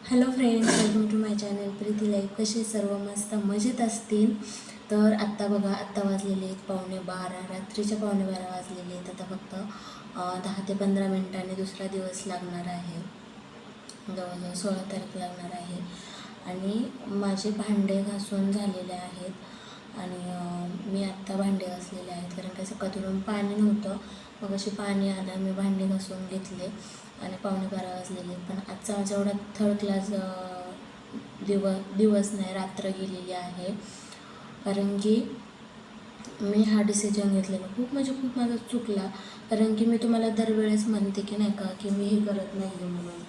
Hello friends, welcome to my channel Preeti Life. कसे सर्व मस्त मजेत असतील. तर आत्ता बघा, आत्ता वाजलेले आहेत 11:15, रात्रीच्या 11:15 वाजलेले आहेत. आता फक्त 10 ते 15 मिनिटांनी दुसरा दिवस लागणार आहे. जवळजवळ 16 तारीख लागणार आहे. आणि माझे भांडे घासून झालेले आहेत. आणि मी आत्ता भांडे घासलेले आहेत, कारण काय सकाळतून पाणी नव्हतं. मग अशी पाणी आलं, मी भांडे घासून घेतले आणि 11:15 वाजलेले. पण आजचा माझा एवढा थर्ड क्लास दिवस नाही, रात्र गेलेली आहे. कारण की मी हा डिसिजन घेतलेला खूप माझा चुकला. कारण की मी तुम्हाला दरवेळेस म्हणते की नाही का, की मी हे करत नाही आहे म्हणून.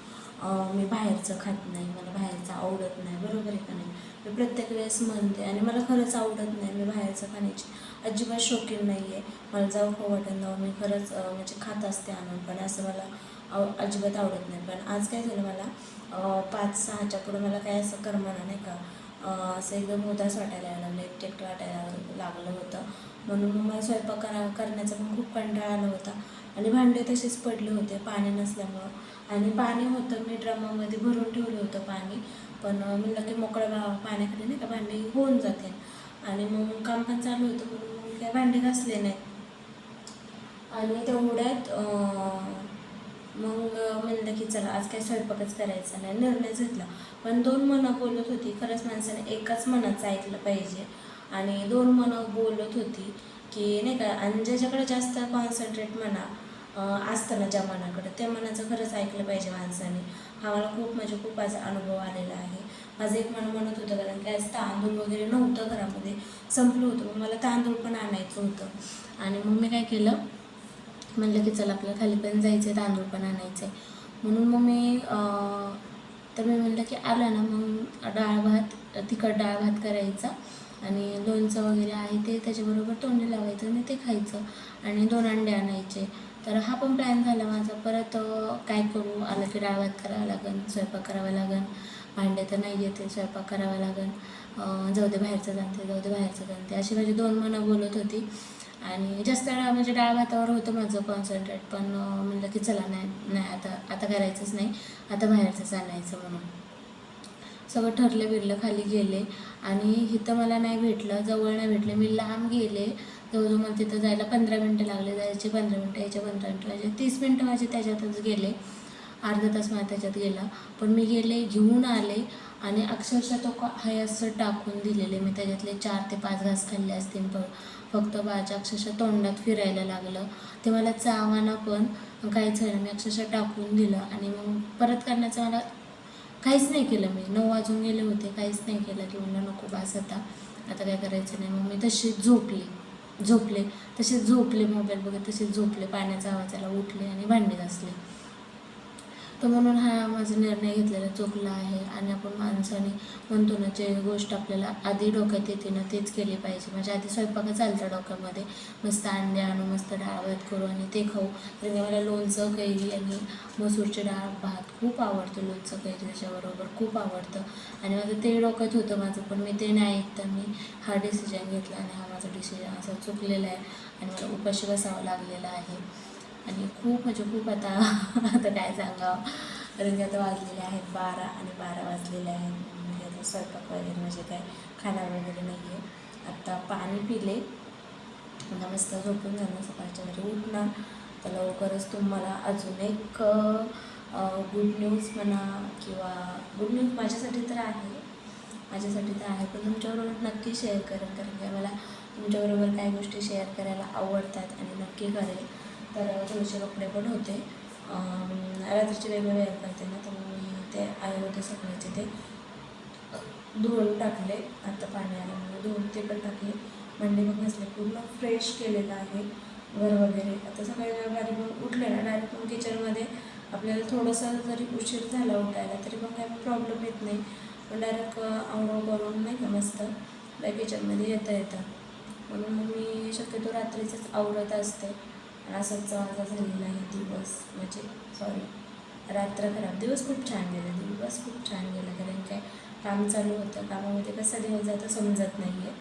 मी बाहेरचं खात नाही, मला बाहेरचं आवडत नाही, बरोबर आहे का नाही. मी प्रत्येक वेळेस म्हणते आणि मला खरंच आवडत नाही. मी बाहेरचं खाण्याची अजिबात शौकीन नाही आहे. मला जाऊ खाऊ वाटेल तेव्हा मी खरंच म्हणजे खात असते आणून, पण असं मला अजिबात आवडत नाही. पण आज काय झालं, मला 5-6च्या पुढं मला काय असं करमना नाही का, असं एकदम उदास वाटायला लागलं, एकटं वाटायला लागलं होतं. म्हणून मग मला स्वयंपाक करण्याचा पण खूप कंटाळा आला होता. आणि भांडे तसेच पडले होते पाणी नसल्यामुळं. आणि पाणी होतं, मी ड्रमामध्ये भरून ठेवलं होतं पाणी, पण म्हणलं की मोकळ्या पाण्याखाली नाही का भांडे होऊन जाते. आणि मग काम पण चालू होतं, म्हणून मग काय भांडे घासले नाही. आणि तेवढ्यात मग म्हणलं की चला आज काय स्वयंपाकच करायचा नाही, निर्णय घेतला. पण 2 मनं बोलत होती. खरंच माणसाने एकाच मनाचं ऐकलं पाहिजे. आणि 2 मनं बोलत होती की नाही का, आणि ज्याच्याकडे जास्त कॉन्सन्ट्रेट म्हणा असतं ना, ज्या मनाकडं, त्या मनाचं खरंच ऐकलं पाहिजे माणसाने. हा मला खूप माझा अनुभव आलेला आहे. माझं एक मन म्हणत होतं, कारण काय तांदूळ वगैरे नव्हतं घरामध्ये, संपलं होतं. मग मला तांदूळ पण आणायचं होतं. आणि मग मी काय केलं, म्हणलं की चला आपल्याला खाली पण जायचं आहे, तांदूळ पण आणायचं आहे. म्हणून मग मी म्हणलं की आला ना, मग डाळ भात, तिखट डाळ भात करायचा आणि लोणचं वगैरे आहे ते त्याच्याबरोबर तोंडी लावायचं आणि ते खायचं. आणि 2 अंडे आणायचे. तर हा पण प्लॅन झाला माझा. परत काय करू, आलं की डाळ भात करावं लागेल, स्वयंपाक करावा लागेल, भांडे तर नाही येते, स्वयंपाक करावा लागेल, जाऊ दे बाहेरचं जाणते अशी माझी 2 मनं बोलत होती. आणि जास्त म्हणजे डाळ भातावर होतं माझं कॉन्सन्ट्रेट. पण म्हणलं की चला नाही आता करायचंच नाही, आता बाहेरचंच आणायचं. म्हणून सगळं ठरलं बिरलं, खाली गेले. आणि इथं मला नाही भेटलं, जवळ नाही भेटलं, मी लांब गेले. जवळजवळ मला तिथं जायला 15 मिनटं लागले, जायचे 15 मिनटं, यायचे 15 मिनटं, म्हणजे 30 मिनटं माझे त्याच्यातच गेले. अर्धा तास माझा त्याच्यात गेला. पण मी गेले, घेऊन आले. आणि अक्षरशः तो आहे असं टाकून दिलेले. मी त्याच्यातले 4 ते 5 घास खाल्ले असतील. फक्त माझ्या अक्षरशः तोंडात फिरायला लागलं. ते मला चावाना पण काहीच झालं, मी अक्षरशः टाकून दिलं. आणि मग परत करण्याचं मला काहीच नाही केलं. मी 9 वाजून गेले होते, काहीच नाही केलं. की म्हणलं नको बास, आता काय करायचं नाही. मग मी तशीच झोपले तसेच झोपले, मोबाईल बघत तसेच झोपले. पाण्याचा आवाज आला, उठले आणि भांडे घासले. तर म्हणून हा माझा निर्णय घेतलेला चुकला आहे. आणि आपण माणसाने म्हणतो ना, जे गोष्ट आपल्याला आधी डोक्यात येते ना, तेच केली पाहिजे. माझ्या आधी स्वयंपाकच चालतं डोक्यामध्ये, मस्त अंडे आणू, मस्त डाळ भात करू आणि ते खाऊ. तरी मला लोणचं, कैरी आणि मसूरचे डाळ भात खूप आवडतं. लोणचं कैरी त्याच्याबरोबर खूप आवडतं. आणि माझं ते डोक्यात होतं माझं, पण मी ते नाही ऐकता मी हा डिसिजन घेतला. आणि हा माझा डिसिजन असा चुकलेला आहे. आणि मला उपाशी बसावं लागलेलं आहे. आणि खूप आता आता काय सांगावं, कारण की आता वाजलेले आहेत 12 आणि 12 वाजलेले आहेत. म्हणजे आता स्वयंपाक वगैरे म्हणजे काय खाणार वगैरे नाही आहे. आत्ता पाणी पिले, आता मस्त झोपून जाणं, सकाळच्या घरी उठणार. तर लवकरच तुम्हाला अजून एक गुड न्यूज म्हणा, किंवा गुड न्यूज माझ्यासाठी तर आहे, पण तुमच्याबरोबर नक्की शेअर करेन. कारण की मला तुमच्याबरोबर काही गोष्टी शेअर करायला आवडतात आणि नक्की करेल. तर थोडेसे कपडे पण होते, रात्रीचे वेगवेगळे करते ना, तर मी ते आले होते सगळ्याचे, ते धुवून टाकले. आता पाणी आल्यामुळे धुवून ते पण टाकले. भांडे पण घासले, पूर्ण फ्रेश केलेलं आहे घर वगैरे. आता सकाळी डायरेक्ट मग उठले ना, डायरेक्ट मग किचनमध्ये आपल्याला थोडंसं जरी उशीर झाला उठायला तरी पण काही प्रॉब्लेम येत नाही. पण डायरेक्ट आंघोळ करून नाही का मस्त किचनमध्ये येतं. म्हणून मग मी शक्यतो रात्रीचंच आवडत असते. आणि असाच माझा झालेला आहे दिवस, म्हणजे रात्र खराब, दिवस खूप छान गेला. कारण काय काम चालू होतं, कामामध्ये कसा दिवस जातो समजत नाही आहे.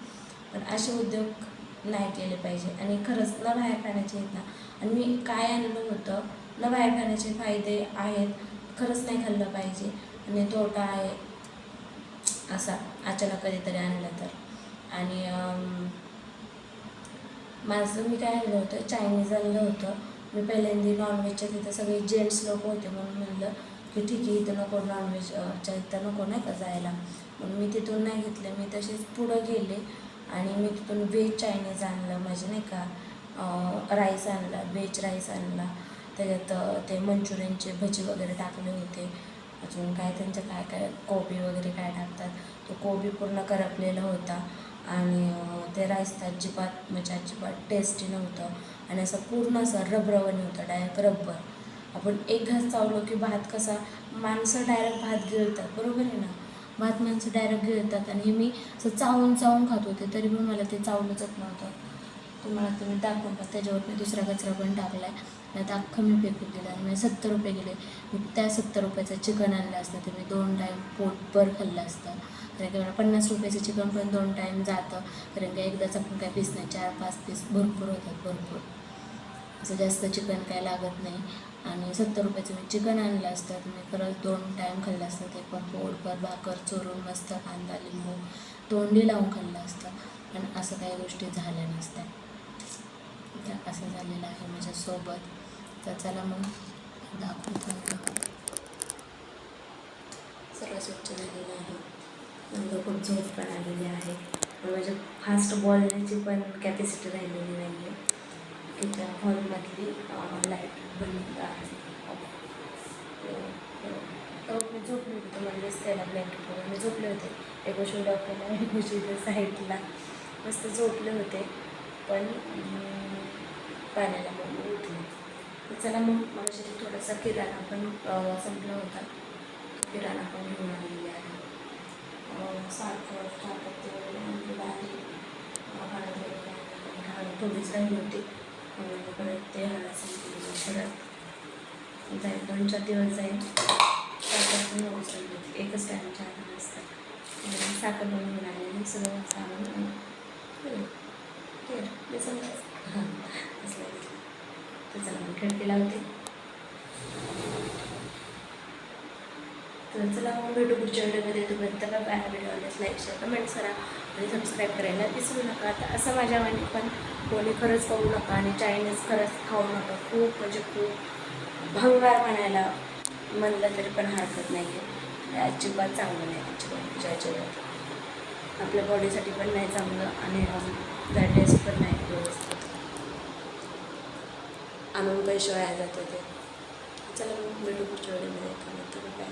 पण असे उद्योग नाही केले पाहिजे. आणि खरंच न बाहेर खाण्याचे आहेत ना, आणि मी काय आणलं होतं, न बाहेर खाण्याचे फायदे आहेत. खरंच नाही खाल्लं पाहिजे आणि तोटा आहे असा अचानक कधीतरी आणलं तर. आणि माझं मी काय आणलं होतं, चायनीज आणलं होतं. मी पहिल्यांदा नॉनव्हेजच्या तिथं सगळे जेंट्स लोक होते म्हणून म्हणलं की ठीक आहे इथं नको, नॉनव्हेजच्या इथं नको नाही का जायला, म्हणून मी तिथून नाही घेतलं. मी तसेच पुढं गेले आणि मी तिथून व्हेज चायनीज आणलं, म्हणजे नाही का राईस आणला, व्हेज राईस आणला. त्याच्यात ते मंचुरियनचे भजी वगैरे टाकले होते, अजून काय त्यांचं काय काय कोबी वगैरे काय टाकतात, तो कोबी पूर्ण करपलेला होता. आणि ते राईस तर अजिबात म्हणजे अजिबात टेस्टी नव्हतं आणि असं पूर्ण असं रबरवानी होतं, डायरेक्ट रबर. आपण एक घास चावलो की भात कसा, माणसं डायरेक्ट भात गिळतात, बरोबर आहे ना, भात माणसं डायरेक्ट गिळतात आणि मी असं चावून चावून खात होते तरी पण मला ते चावलंच नव्हतं. तुम्हाला तुम्ही दाखवून का त्याच्यावर मी दुसरा कचरा पण टाकला आहे, नाही तर अख्खं मी फेकून दिलं. आणि मी 70 रुपये गेले. मी त्या 70 रुपयाचं चिकन आणलं असतं तर मी 2 टाईम पोटभर खाल्लं असतं. कारण की मला 50 रुपयाचं चिकन पण 2 टाईम जातं, कारण की एकदाच आपण काय पीस नाही, 4-5 पीस भरपूर होतात, भरपूर असं जास्त चिकन काय लागत नाही. आणि 70 रुपयाचं मी चिकन आणलं असतं तर मी खरंच 2 टाईम खाल्लं असतं, ते पण पोटभर भाकर चोरून मस्त कांदा लिंबू तोंडी लावून खाल्लं असतं. पण असं काही गोष्टी झाल्या नसत्या. तर असं झालेलं आहे माझ्यासोबत. तर चला मग दाखवतो. सगळं स्वच्छ झालेलं आहे, नंतर खूप झोप पण आलेली आहे, पण म्हणजे फास्ट बोलण्याची पण कॅपॅसिटी राहिलेली नाही आहे. इथं हॉलमधली लाईट बंद आहे. मी झोपले होते, तुम्हाला दिसते ना ब्लँकेटवर मी झोपले होते, एक गोष्टी डॉक्टरला एक गोष्टी साईडला मस्त झोपले होते. पण पाण्याला मग उठले. तर चला मग माझ्या थोडासा किराणा पण संपला होता, किराणा पण घेऊन आलेली आहे. साखर चहापत्ती वगैरे आणलेलं आहे. हळद वगैरे हळद थोडीच राहिली होती, परत ते हळद संपली, परत जाईल 2-4 दिवस जाईल. साखर पण व्यवस्थित राहिली होती, एकच टाईम चहा असतात. साखर पण घेऊन आलेली, सगळं सामान हां असं. तर चला मग खिडकी लावते. तर चला मग भेटू पुढच्या व्हिडिओमध्ये. तोपर्यंत बाय. व्हिडिओला लाईक शेअर कमेंट करा आणि सबस्क्राईब करायला विसरू नका. तर असं माझ्या मनाने पण कोणी खरंच खाऊ नका आणि चायनीज खरंच खाऊ नका. खूप म्हणजे खूप भंगार म्हणायला म्हणलं तरी पण हरकत नाही आहे. अजिबात चांगलं नाही, अजिबात आपल्या बॉडीसाठी पण नाही चांगलं आणि जरा टेस्ट पण नाही व्यवस्थित, आणून पैसे वाया जातं ते. चला मग भेटू पुढच्या व्हिडिओमध्ये. बाय.